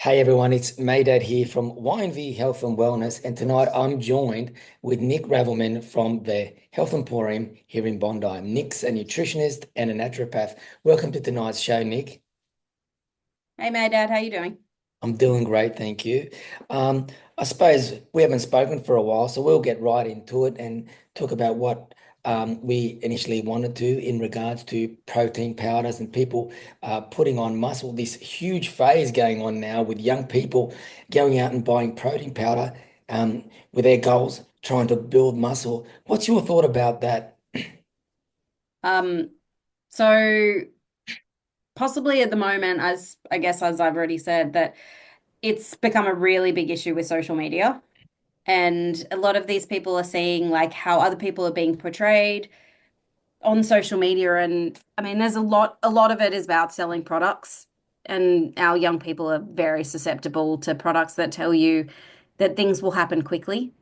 Hey everyone, it's Maydad here from Y&V Health and Wellness, and tonight I'm joined with Nic Revelman from the Health Emporium here in Bondi. Nic's a nutritionist and a naturopath. Welcome to tonight's show, Nic. Hey, my dad, how you doing? I'm doing great, thank you. Um, I suppose we haven't spoken for a while, so we'll get right into it and talk about what we initially wanted to in regards to protein powders and people putting on muscle. This huge phase going on now with young people going out and buying protein powder with their goals, trying to build muscle. What's your thought about that? Um, so possibly at the moment, as I guess as I've already said, that it's become a really big issue with social media. And a lot of these people are seeing like how other people are being portrayed on social media. And I mean, there's a lot of it is about selling products. And our young people are very susceptible to products that tell you that things will happen quickly.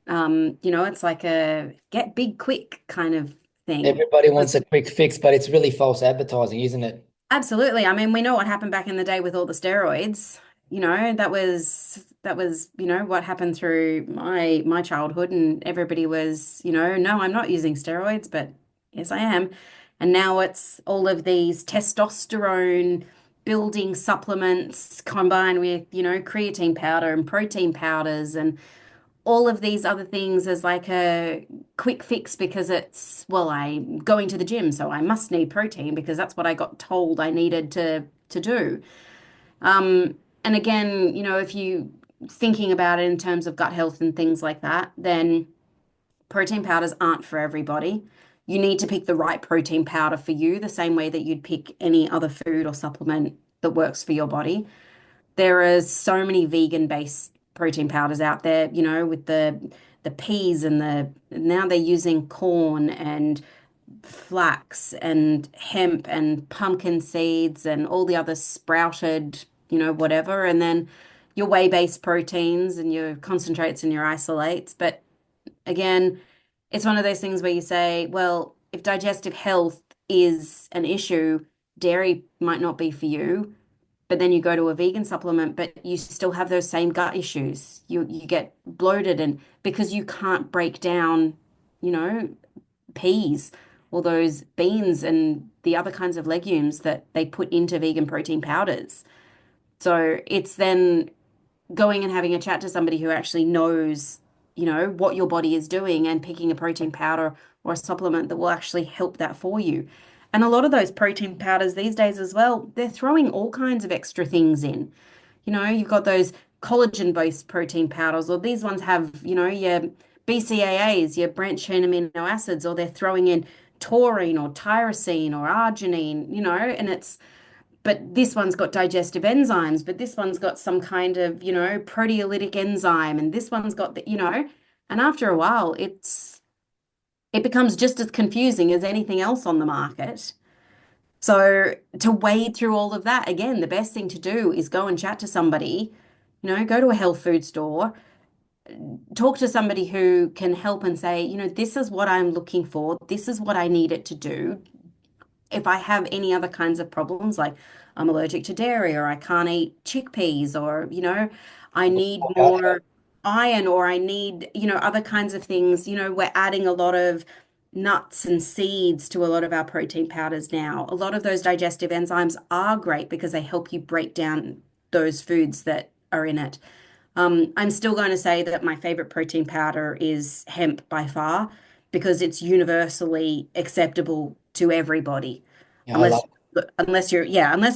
It's like a get big quick kind of thing. Everybody wants a quick fix, but it's really false advertising, isn't it? Absolutely. I mean, we know what happened back in the day with all the steroids. That was what happened through my childhood, and everybody was, no, I'm not using steroids, but yes, I am. And now it's all of these testosterone building supplements combined with, creatine powder and protein powders and all of these other things as like a quick fix because I'm going to the gym, so I must need protein because that's what I got told I needed to do. And again, if you thinking about it in terms of gut health and things like that, then protein powders aren't for everybody. You need to pick the right protein powder for you, the same way that you'd pick any other food or supplement that works for your body. There are so many vegan-based protein powders out there, with the peas and now they're using corn and flax and hemp and pumpkin seeds and all the other sprouted, whatever. And then your whey-based proteins and your concentrates and your isolates. But again, it's one of those things where you say, well, if digestive health is an issue, dairy might not be for you, but then you go to a vegan supplement, but you still have those same gut issues. You get bloated and because you can't break down, you know, peas or those beans and the other kinds of legumes that they put into vegan protein powders. So it's then going and having a chat to somebody who actually knows, what your body is doing and picking a protein powder or a supplement that will actually help that for you. And a lot of those protein powders these days as well, they're throwing all kinds of extra things in. You've got those collagen-based protein powders, or these ones have, your BCAAs, your branched chain amino acids, or they're throwing in taurine or tyrosine or arginine, and but this one's got digestive enzymes, but this one's got some kind of, proteolytic enzyme, and this one's got and after a while, it becomes just as confusing as anything else on the market. So to wade through all of that, again, the best thing to do is go and chat to somebody, go to a health food store, talk to somebody who can help and say, this is what I'm looking for, this is what I need it to do. If I have any other kinds of problems, like I'm allergic to dairy or I can't eat chickpeas or, I need more iron or I need, other kinds of things, we're adding a lot of nuts and seeds to a lot of our protein powders now. A lot of those digestive enzymes are great because they help you break down those foods that are in it. I'm still going to say that my favorite protein powder is hemp by far because it's universally acceptable to everybody. Yeah, I Unless love. unless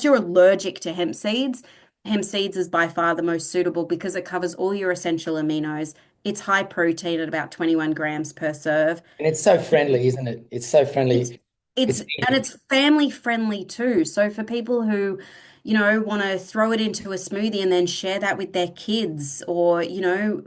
you're allergic to hemp seeds. Hemp seeds is by far the most suitable because it covers all your essential aminos. It's high protein at about 21 grams per serve. And it's so friendly, isn't it? It's so It's friendly. it's It's and it's family friendly too. So for people who, want to throw it into a smoothie and then share that with their kids or,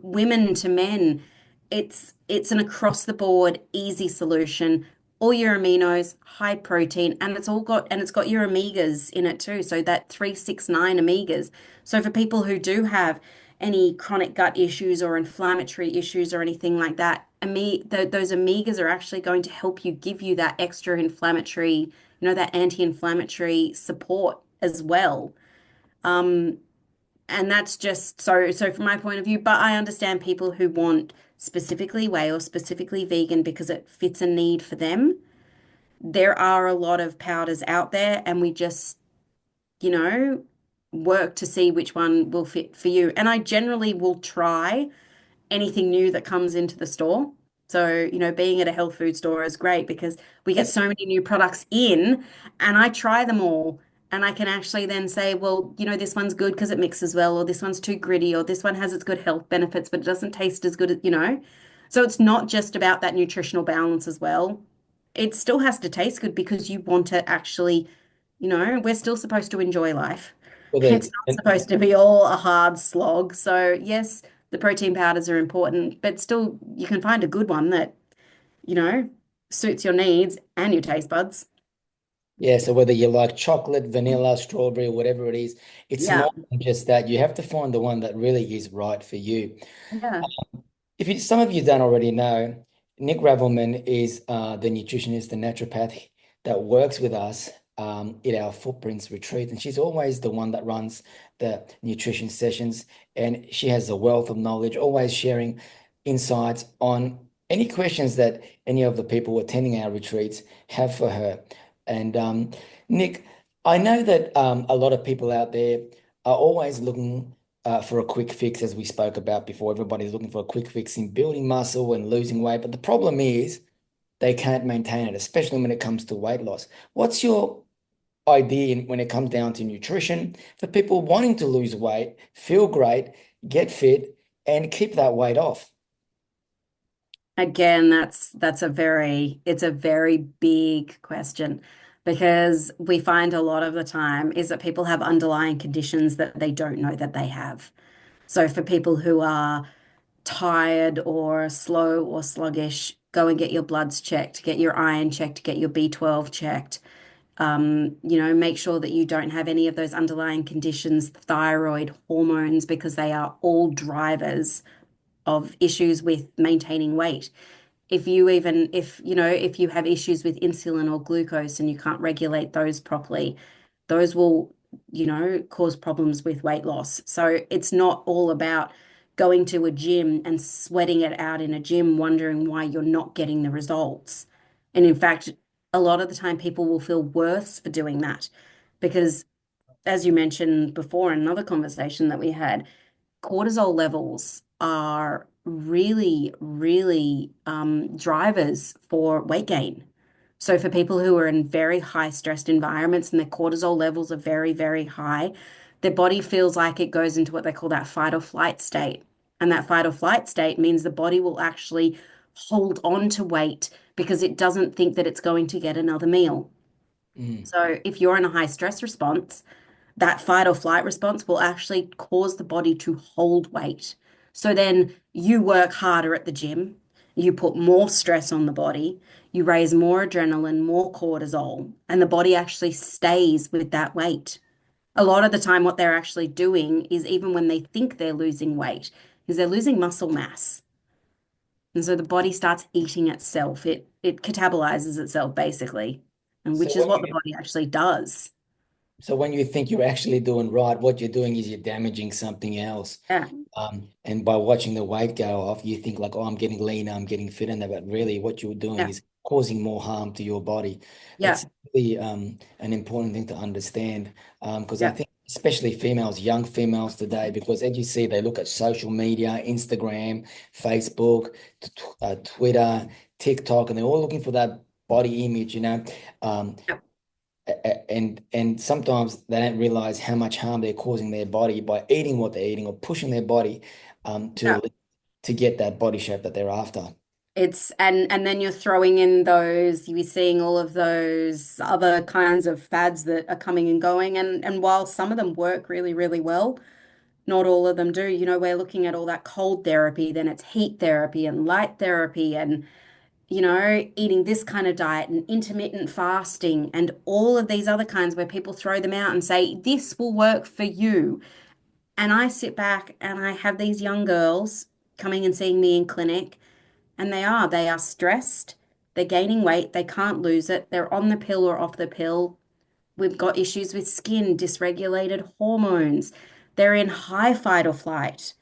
women to men, it's an across the board easy solution. All your aminos, high protein, and it's got your omegas in it too. So that 369 omegas. So for people who do have any chronic gut issues or inflammatory issues or anything like that, those omegas are actually going to help you give you that extra inflammatory, that anti-inflammatory support as well. Um, And that's just so from my point of view, but I understand people who want specifically whey or specifically vegan because it fits a need for them. There are a lot of powders out there, and we just, you know, work to see which one will fit for you. And I generally will try anything new that comes into the store. So, being at a health food store is great because we get That's so many new products in, and I try them all. And I can actually then say, well, this one's good because it mixes well, or this one's too gritty, or this one has its good health benefits, but it doesn't taste as good. So it's not just about that nutritional balance as well. It still has to taste good because you want to actually, we're still supposed to enjoy life. what It's they not supposed to be all a hard slog. So, yes, the protein powders are important, but still, you can find a good one that, you know, suits your needs and your taste buds. Yeah, so whether you like chocolate, vanilla, strawberry, whatever it is, it's Yeah. more than just that. You have to find the one that really is right for you. Yeah. If you, some of you don't already know, Nic Revelman is the nutritionist, the naturopath that works with us at our Footprints retreat. And she's always the one that runs the nutrition sessions. And she has a wealth of knowledge, always sharing insights on any questions that any of the people attending our retreats have for her. And Nic, I know that a lot of people out there are always looking for a quick fix, as we spoke about before. Everybody's looking for a quick fix in building muscle and losing weight. But the problem is they can't maintain it, especially when it comes to weight loss. What's your idea when it comes down to nutrition for people wanting to lose weight, feel great, get fit, and keep that weight off? Again, it's a very big question because we find a lot of the time is that people have underlying conditions that they don't know that they have. So for people who are tired or slow or sluggish, go and get your bloods checked, get your iron checked, get your B12 checked. Make sure that you don't have any of those underlying conditions, thyroid, hormones, because they are all drivers of issues with maintaining weight. If you have issues with insulin or glucose and you can't regulate those properly, those will, cause problems with weight loss. So it's not all about going to a gym and sweating it out in a gym, wondering why you're not getting the results. And in fact, a lot of the time people will feel worse for doing that because, as you mentioned before in another conversation that we had, cortisol levels are really, really drivers for weight gain. So for people who are in very high stressed environments and their cortisol levels are very, very high, their body feels like it goes into what they call that fight or flight state. And that fight or flight state means the body will actually hold on to weight because it doesn't think that it's going to get another meal. Mm. So if you're in a high stress response, that fight or flight response will actually cause the body to hold weight. So then you work harder at the gym, you put more stress on the body, you raise more adrenaline, more cortisol, and the body actually stays with that weight. A lot of the time, what they're actually doing is even when they think they're losing weight, is they're losing muscle mass. And so the body starts eating itself. It catabolizes itself basically, and So which is when what the you body actually does. so when you think you're actually doing right, what you're doing is you're damaging something else. Yeah, And by watching the weight go off, you think like, oh, I'm getting leaner, I'm getting fitter. But really what you're doing yeah, is causing more harm to your body. yeah, That's really an important thing to understand. Because I yeah. think especially females, young females today, because as you see, they look at social media, Instagram, Facebook, Twitter, TikTok, and they're all looking for that body image. Um, Yeah. and sometimes they don't realize how much harm they're causing their body by eating what they're eating or pushing their body Yeah. to get that body shape that they're after. And then you're throwing in those, you're seeing all of those other kinds of fads that are coming and going. And while some of them work really, really well, not all of them do. We're looking at all that cold therapy, then it's heat therapy and light therapy and, eating this kind of diet and intermittent fasting and all of these other kinds where people throw them out and say, this will work for you. And I sit back and I have these young girls coming and seeing me in clinic. And they are stressed. They're gaining weight. They can't lose it. They're on the pill or off the pill. We've got issues with skin, dysregulated hormones. they're in high fight or flight,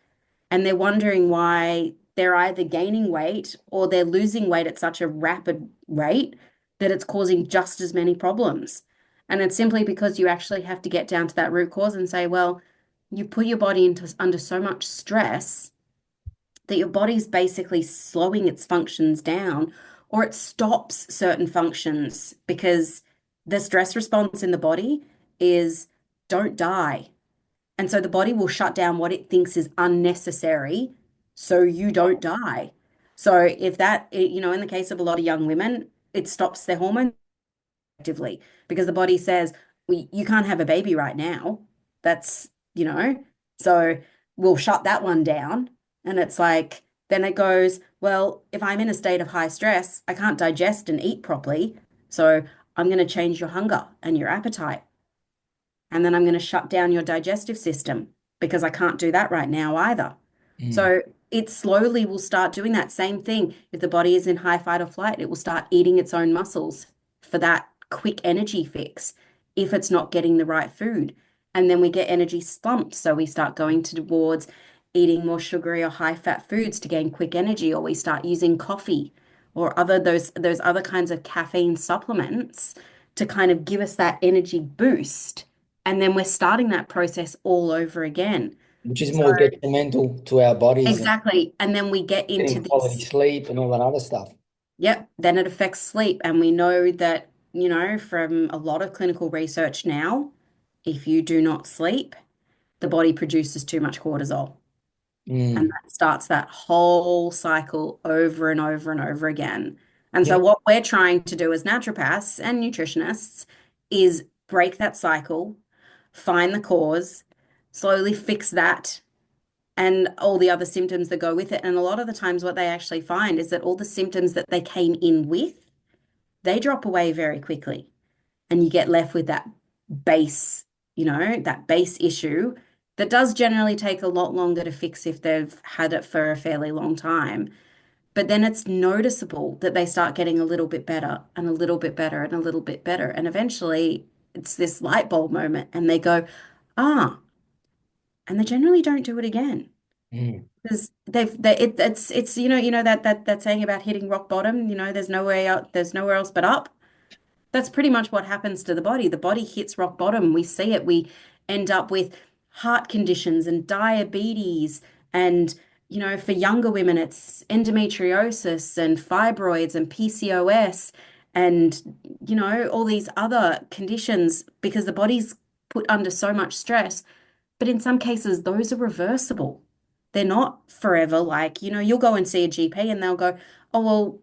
and they're wondering why they're either gaining weight or they're losing weight at such a rapid rate that it's causing just as many problems. And it's simply because you actually have to get down to that root cause and say, well, you put your body into under so much stress that your body's basically slowing its functions down, or it stops certain functions because the stress response in the body is don't die. And so the body will shut down what it thinks is unnecessary so you don't die. So if that, in the case of a lot of young women, it stops their hormones effectively because the body says, well, you can't have a baby right now. That's, so we'll shut that one down. And it's like, then it goes, well, if I'm in a state of high stress, I can't digest and eat properly. So I'm going to change your hunger and your appetite. And then I'm going to shut down your digestive system because I can't do that right now either. Mm. So it slowly will start doing that same thing. If the body is in high fight or flight, it will start eating its own muscles for that quick energy fix if it's not getting the right food. And then we get energy slumps. So we start going towards eating more sugary or high fat foods to gain quick energy, or we start using coffee or those other kinds of caffeine supplements to kind of give us that energy boost. And then we're starting that process all over again. Which is So more detrimental to our bodies and exactly. And then we get into getting quality this. sleep and all that other stuff. Yep. Then it affects sleep. And we know that, from a lot of clinical research now, if you do not sleep, the body produces too much cortisol. And Mm. that starts that whole cycle over and over and over again. And Yeah. so, what we're trying to do as naturopaths and nutritionists is break that cycle, find the cause, slowly fix that, and all the other symptoms that go with it. And a lot of the times, what they actually find is that all the symptoms that they came in with, they drop away very quickly. And you get left with that base, that base issue that does generally take a lot longer to fix if they've had it for a fairly long time. But then it's noticeable that they start getting a little bit better and a little bit better and a little bit better. And eventually it's this light bulb moment and they go, ah, and they generally don't do it again. Mm. Because it's that saying about hitting rock bottom, there's nowhere out, there's nowhere else but up. That's pretty much what happens to the body. The body hits rock bottom. We see it. We end up with heart conditions and diabetes. And, for younger women, it's endometriosis and fibroids and PCOS and, all these other conditions because the body's put under so much stress. But in some cases, those are reversible. They're not forever. Like, you'll go and see a GP and they'll go, oh, well,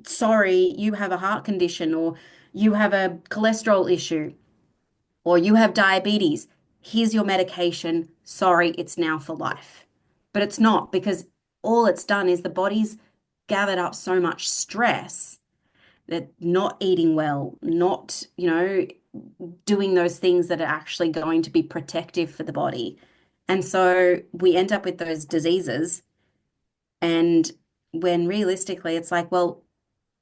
sorry, you have a heart condition, or you have a cholesterol issue, or you have diabetes. Here's your medication. Sorry, it's now for life. But it's not because all it's done is the body's gathered up so much stress that not eating well, not, doing those things that are actually going to be protective for the body. And so we end up with those diseases. And when realistically, it's like, well,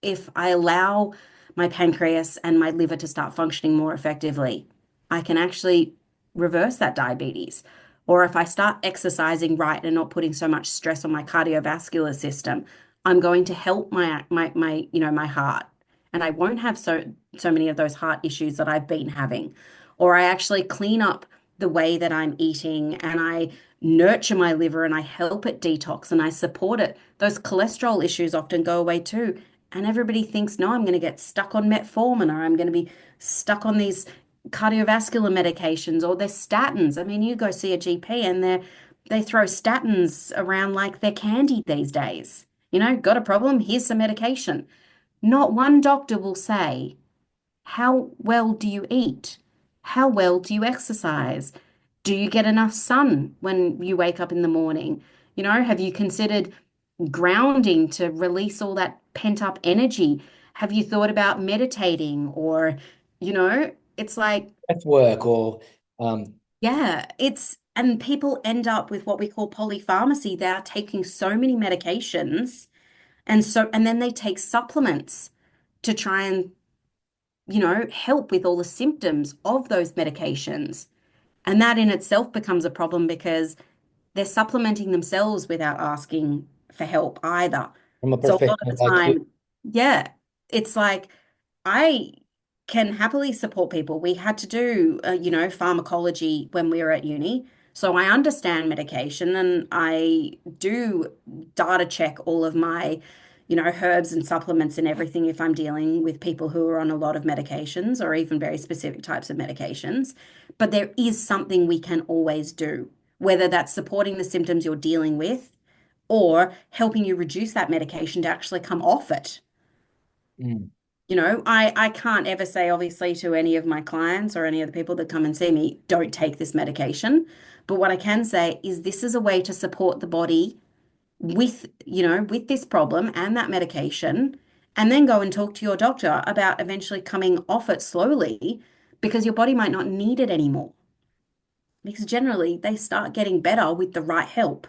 if I allow my pancreas and my liver to start functioning more effectively, I can actually reverse that diabetes. Or if I start exercising right and not putting so much stress on my cardiovascular system, I'm going to help my heart. And I won't have so many of those heart issues that I've been having. Or I actually clean up the way that I'm eating and I nurture my liver and I help it detox and I support it. Those cholesterol issues often go away too. And everybody thinks, no, I'm going to get stuck on metformin or I'm going to be stuck on these cardiovascular medications or they're statins. I mean, you go see a GP and they throw statins around like they're candy these days. Got a problem? Here's some medication. Not one doctor will say, how well do you eat? How well do you exercise? Do you get enough sun when you wake up in the morning? Have you considered grounding to release all that pent up energy? Have you thought about meditating or, it's like, Breath work or um, yeah, and people end up with what we call polypharmacy. They are taking so many medications and then they take supplements to try and help with all the symptoms of those medications. And that in itself becomes a problem because they're supplementing themselves without asking for help either. From a So a lot of professional the like you. time, yeah, it's like I can happily support people. We had to do, pharmacology when we were at uni. So I understand medication and I do data check all of my, herbs and supplements and everything if I'm dealing with people who are on a lot of medications or even very specific types of medications. But there is something we can always do, whether that's supporting the symptoms you're dealing with or helping you reduce that medication to actually come off it. Mm. I can't ever say, obviously, to any of my clients or any of the people that come and see me, don't take this medication. But what I can say is this is a way to support the body with this problem and that medication, and then go and talk to your doctor about eventually coming off it slowly because your body might not need it anymore. Because generally they start getting better with the right help.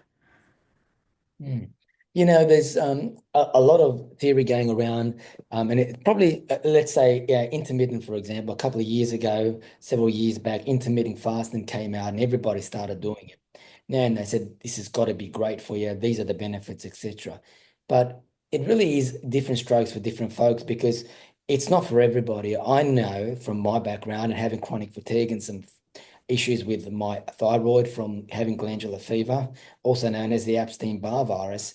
Mm. There's a lot of theory going around, and it probably, let's say, intermittent, for example, a couple of years ago, several years back, intermittent fasting came out and everybody started doing it. Now, and they said, this has got to be great for you. These are the benefits, etc. But it really is different strokes for different folks because it's not for everybody. I know from my background and having chronic fatigue and some issues with my thyroid from having glandular fever, also known as the Epstein-Barr virus,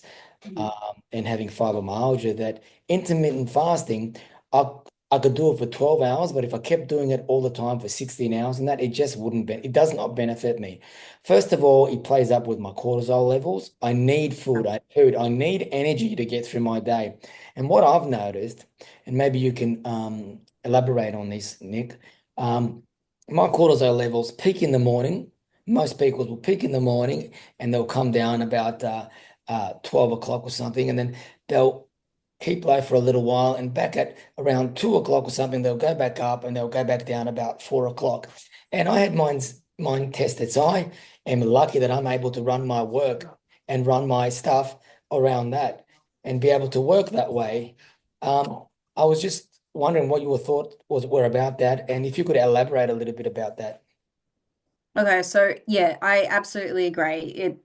and having fibromyalgia, that intermittent fasting, I, I could do it for 12 hours, but if I kept doing it all the time for 16 hours and that, it just wouldn't it does not benefit me. First of all, it plays up with my cortisol levels. I need food, I need energy to get through my day. And what I've noticed, and maybe you can elaborate on this, Nic, my cortisol levels peak in the morning. Most people will peak in the morning and they'll come down about 12 o'clock or something, and then they'll keep low for a little while, and back at around 2 o'clock or something, they'll go back up and they'll go back down about 4 o'clock. And I had mine tested. So I am lucky that I'm able to run my work and run my stuff around that and be able to work that way. I was just wondering what your thought were about that, and if you could elaborate a little bit about that. Okay, so yeah, I absolutely agree.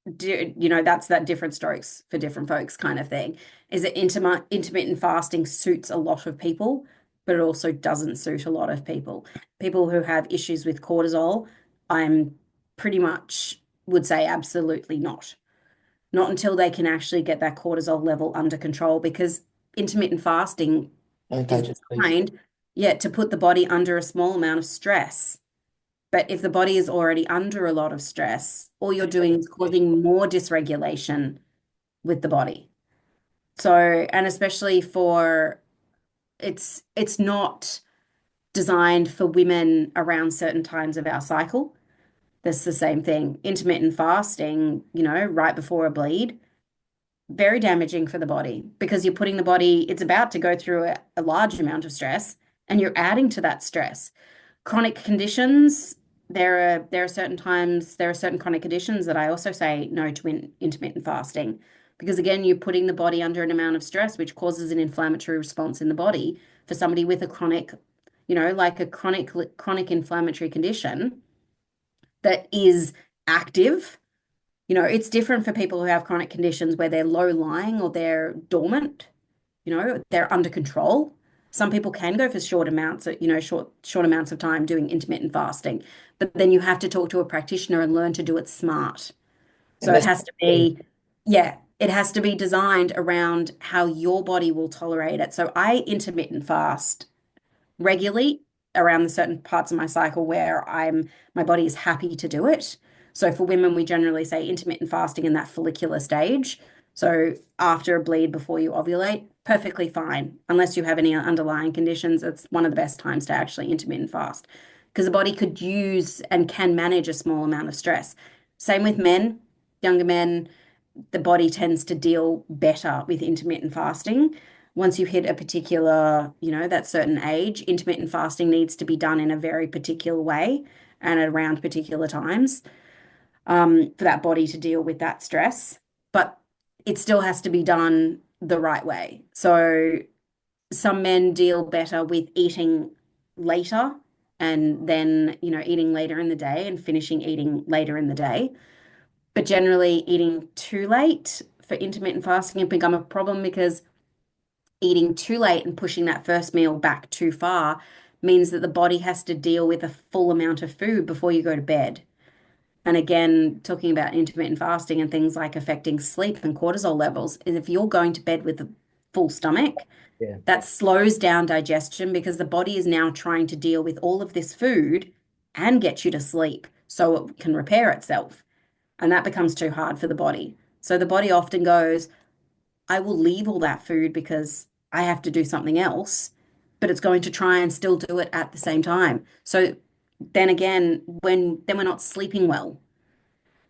That's that different strokes for different folks kind of thing. Is that intermittent fasting suits a lot of people, but it also doesn't suit a lot of people. People who have issues with cortisol, I'm pretty much would say absolutely not. Not until they can actually get that cortisol level under control, because intermittent fasting Don't is touch it, please. designed, yeah, to put the body under a small amount of stress. But if the body is already under a lot of stress, all you're doing is causing more dysregulation with the body. So, and especially for it's not designed for women around certain times of our cycle. That's the same thing. Intermittent fasting, right before a bleed, very damaging for the body because you're putting the body, it's about to go through a large amount of stress and you're adding to that stress. Chronic conditions, there are certain times, there are certain chronic conditions that I also say no to intermittent fasting because again, you're putting the body under an amount of stress, which causes an inflammatory response in the body for somebody with a chronic, like a chronic inflammatory condition that is active. It's different for people who have chronic conditions where they're low lying or they're dormant, they're under control. Some people can go for short amounts of time doing intermittent fasting, but then you have to talk to a practitioner and learn to do it smart. So And it that's has to be, yeah, it has to be designed around how your body will tolerate it. So I intermittent fast regularly around the certain parts of my cycle where my body is happy to do it. So for women, we generally say intermittent fasting in that follicular stage. So after a bleed before you ovulate, perfectly fine. Unless you have any underlying conditions, it's one of the best times to actually intermittent fast because the body could use and can manage a small amount of stress. Same with men, younger men, the body tends to deal better with intermittent fasting. Once you hit a particular, that certain age, intermittent fasting needs to be done in a very particular way and around particular times for that body to deal with that stress. But it still has to be done the right way. So some men deal better with eating later and then, eating later in the day and finishing eating later in the day. But generally, eating too late for intermittent fasting can become a problem because eating too late and pushing that first meal back too far means that the body has to deal with a full amount of food before you go to bed. And again, talking about intermittent fasting and things like affecting sleep and cortisol levels, is if you're going to bed with a full stomach, Yeah. that slows down digestion because the body is now trying to deal with all of this food and get you to sleep so it can repair itself. And that becomes too hard for the body. So the body often goes, I will leave all that food because I have to do something else, but it's going to try and still do it at the same time. So then again, then we're not sleeping well.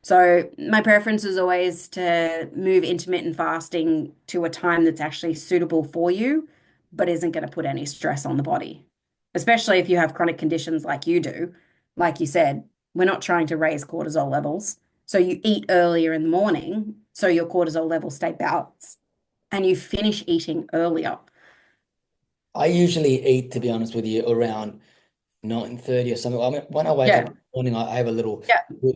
So my preference is always to move intermittent fasting to a time that's actually suitable for you, but isn't going to put any stress on the body, especially if you have chronic conditions like you do. Like you said, we're not trying to raise cortisol levels. So you eat earlier in the morning so your cortisol levels stay balanced and you finish eating earlier. I usually eat, to be honest with you, around 9:30 or something. I mean, when I wake up Yeah. in the morning, I have Yeah.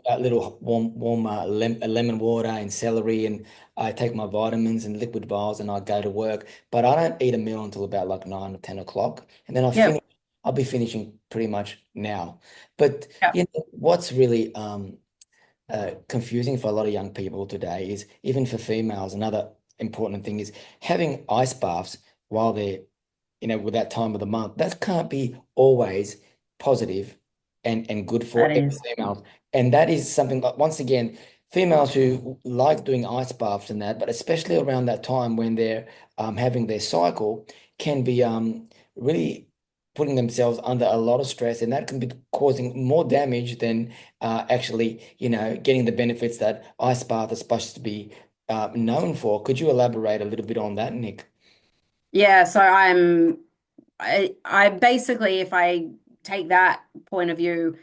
a little warm lemon water and celery, and I take my vitamins and liquid vials, and I go to work. But I don't eat a meal until about like 9 or 10 o'clock, and then Yeah. I'll be finishing pretty much now. But Yeah. what's really confusing for a lot of young people today is, even for females, another important thing is having ice baths while they're, with that time of the month. That can't be always positive and good That for every is. female. And that is something that, once again, females who like doing ice baths and that, but especially around that time when they're having their cycle, can be really putting themselves under a lot of stress, and that can be causing more damage than actually, getting the benefits that ice bath is supposed to be known for. Could you elaborate a little bit on that, Nic? Yeah, so I basically, if I take that point of view,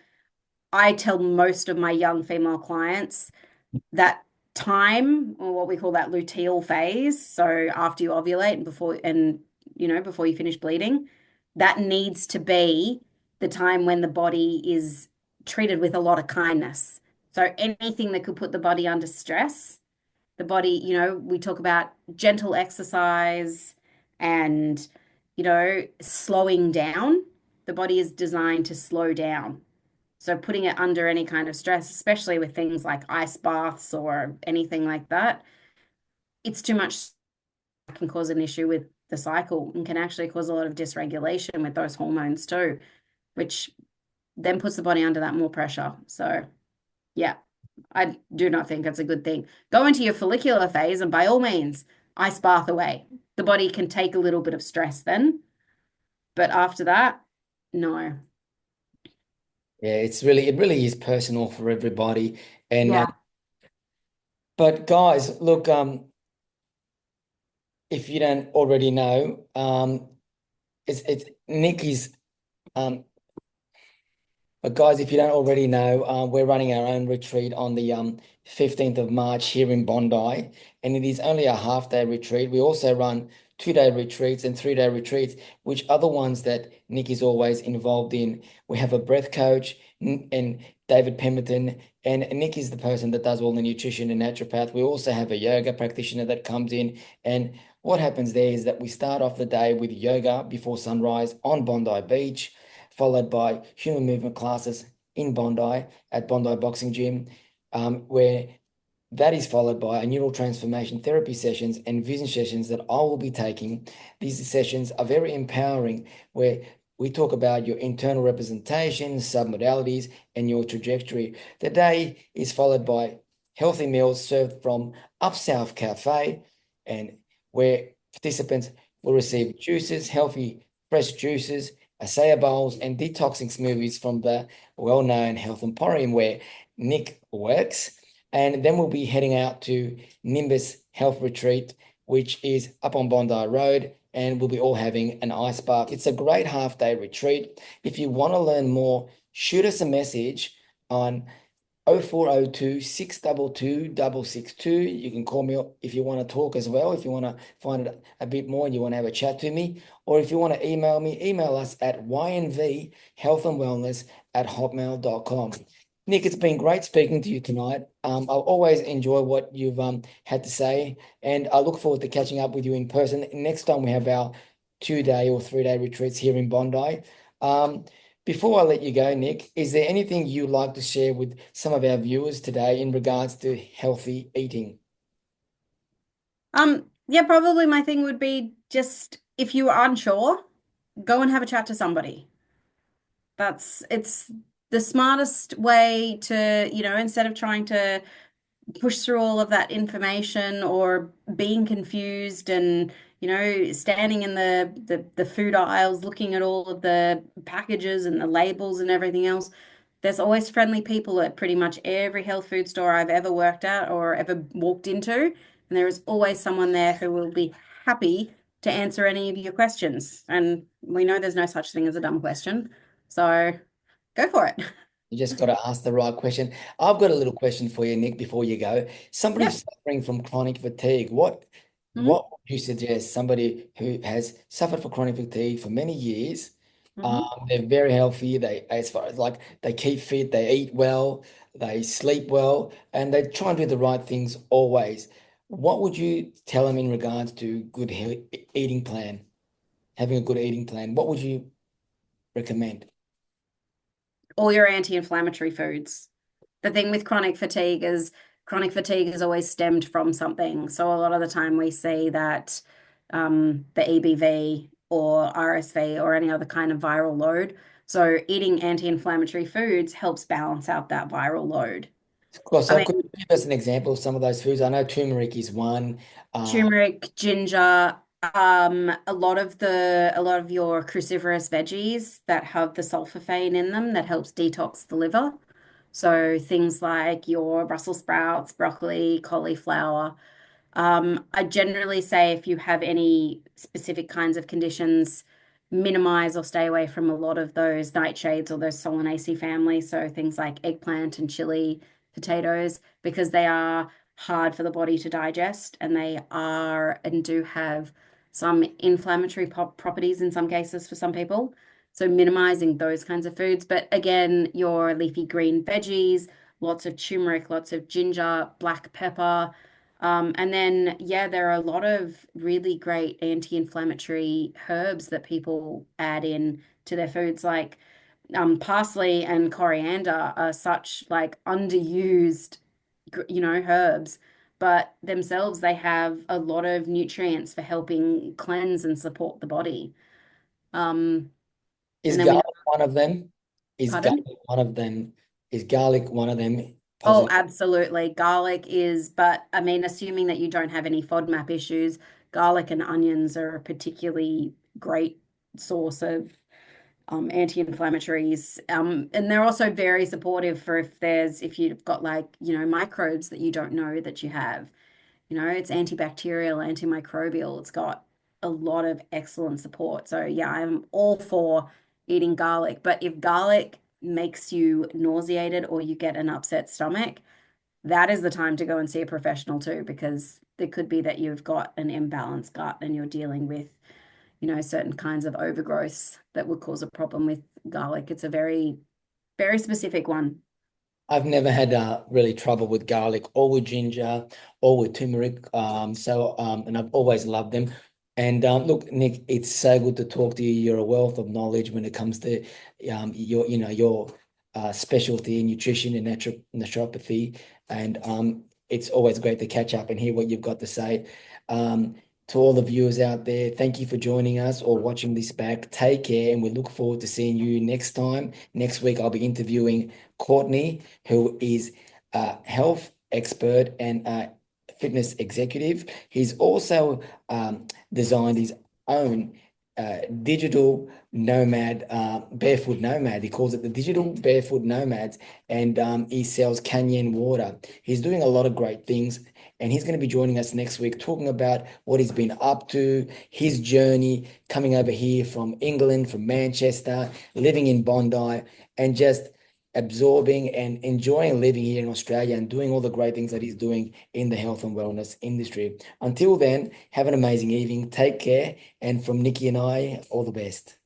I tell most of my young female clients that time, or what we call that luteal phase, so after you ovulate and before you finish bleeding, that needs to be the time when the body is treated with a lot of kindness. So anything that could put the body under stress, the body, we talk about gentle exercise and, slowing down. The body is designed to slow down. So putting it under any kind of stress, especially with things like ice baths or anything like that, it's too much, can cause an issue with the cycle and can actually cause a lot of dysregulation with those hormones too, which then puts the body under that more pressure. So yeah, I do not think that's a good thing. Go into your follicular phase and by all means, ice bath away. The body can take a little bit of stress then, but after that, no. Yeah, it really is personal for everybody. And Yeah. but guys, look, if you don't already know, it's Nic is um but guys, if you don't already know, we're running our own retreat on the 15th of March here in Bondi, and it is only a half-day retreat. We also run 2-day retreats and 3-day retreats, which are the ones that Nic is always involved in. We have a breath coach and David Pemberton, and Nic is the person that does all the nutrition and naturopath. We also have a yoga practitioner that comes in, and what happens there is that we start off the day with yoga before sunrise on Bondi Beach, followed by human movement classes in Bondi at Bondi Boxing Gym, where that is followed by a neural transformation therapy sessions and vision sessions that I will be taking. These sessions are very empowering, where we talk about your internal representation, submodalities, and your trajectory. The day is followed by healthy meals served from Up South Cafe, and where participants will receive juices, healthy, fresh juices, acai bowls, and detoxing smoothies from the well-known Health Emporium where Nic works. And then we'll be heading out to Nimbus Health Retreat, which is up on Bondi Road, and we'll be all having an ice bath. It's a great half-day retreat. If you want to learn more, shoot us a message on 0402 622 662. You can call me if you want to talk as well, if you want to find it a bit more and you want to have a chat to me, or if you want to email me, email us at ynvhealthandwellness@hotmail.com. Nic, it's been great speaking to you tonight. I'll always enjoy what you've had to say, and I look forward to catching up with you in person next time we have our 2-day or 3-day retreats here in Bondi. Before I let you go, Nic, is there anything you'd like to share with some of our viewers today in regards to healthy eating? Yeah, probably my thing would be just if you are unsure, go and have a chat to somebody. It's the smartest way to, instead of trying to push through all of that information or being confused and standing in the food aisles looking at all of the packages and the labels and everything else. There's always friendly people at pretty much every health food store I've ever worked at or ever walked into, and there is always someone there who will be happy to answer any of your questions, and we know there's no such thing as a dumb question, so go for it. You just got to ask the right question. I've got a little question for you, Nic, before you go. Somebody Yep. suffering from chronic fatigue, what Mhm. would you suggest somebody who has suffered from chronic fatigue for many years? Mhm. They're very healthy. As far as like they keep fit, they eat well, they sleep well, and they try and do the right things always. What would you tell them in regards to good eating plan, having a good eating plan? What would you recommend? All your anti-inflammatory foods. The thing with chronic fatigue is always stemmed from something. So a lot of the time we see that the EBV or RSV or any other kind of viral load. So eating anti-inflammatory foods helps balance out that viral load. Well, I so mean, could you give us an example of some of those foods? I know turmeric is one. Uh, turmeric, ginger, a lot of your cruciferous veggies that have the sulforaphane in them that helps detox the liver. So things like your Brussels sprouts, broccoli, cauliflower. I generally say if you have any specific kinds of conditions, minimize or stay away from a lot of those nightshades or those Solanaceae families. So things like eggplant and chili, potatoes, because they are hard for the body to digest and they are and do have some inflammatory properties in some cases for some people. So minimizing those kinds of foods. But again, your leafy green veggies, lots of turmeric, lots of ginger, black pepper. And then, yeah, there are a lot of really great anti-inflammatory herbs that people add in to their foods, like parsley and coriander are such like underused, herbs, but themselves they have a lot of nutrients for helping cleanse and support the body. Um, is and then we know, garlic one of them? Is garlic pardon? one of them? Is garlic one of them? Oh, Positive. absolutely. Garlic is, but I mean, assuming that you don't have any FODMAP issues, garlic and onions are a particularly great source of anti-inflammatories. And they're also very supportive for if you've got like, microbes that you don't know that you have. It's antibacterial, antimicrobial. It's got a lot of excellent support. So yeah, I'm all for eating garlic. But if garlic makes you nauseated or you get an upset stomach, that is the time to go and see a professional too, because it could be that you've got an imbalanced gut and you're dealing with, certain kinds of overgrowths that would cause a problem with garlic. It's a very, very specific one. I've never had really trouble with garlic or with ginger or with turmeric. And I've always loved them. And look, Nic, it's so good to talk to you. You're a wealth of knowledge when it comes to your specialty in nutrition and naturopathy. And it's always great to catch up and hear what you've got to say. Um, to all the viewers out there, thank you for joining us or watching this back. Take care, and we look forward to seeing you next time. Next week, I'll be interviewing Courtney, who is a health expert and a fitness executive. He's also designed his own digital nomad, barefoot nomad. He calls it the digital barefoot nomads, and he sells canyon water. He's doing a lot of great things, and he's going to be joining us next week talking about what he's been up to, his journey coming over here from England, from Manchester, living in Bondi, and just absorbing and enjoying living here in Australia and doing all the great things that he's doing in the health and wellness industry. Until then, have an amazing evening. Take care. And from Nikki and I, all the best.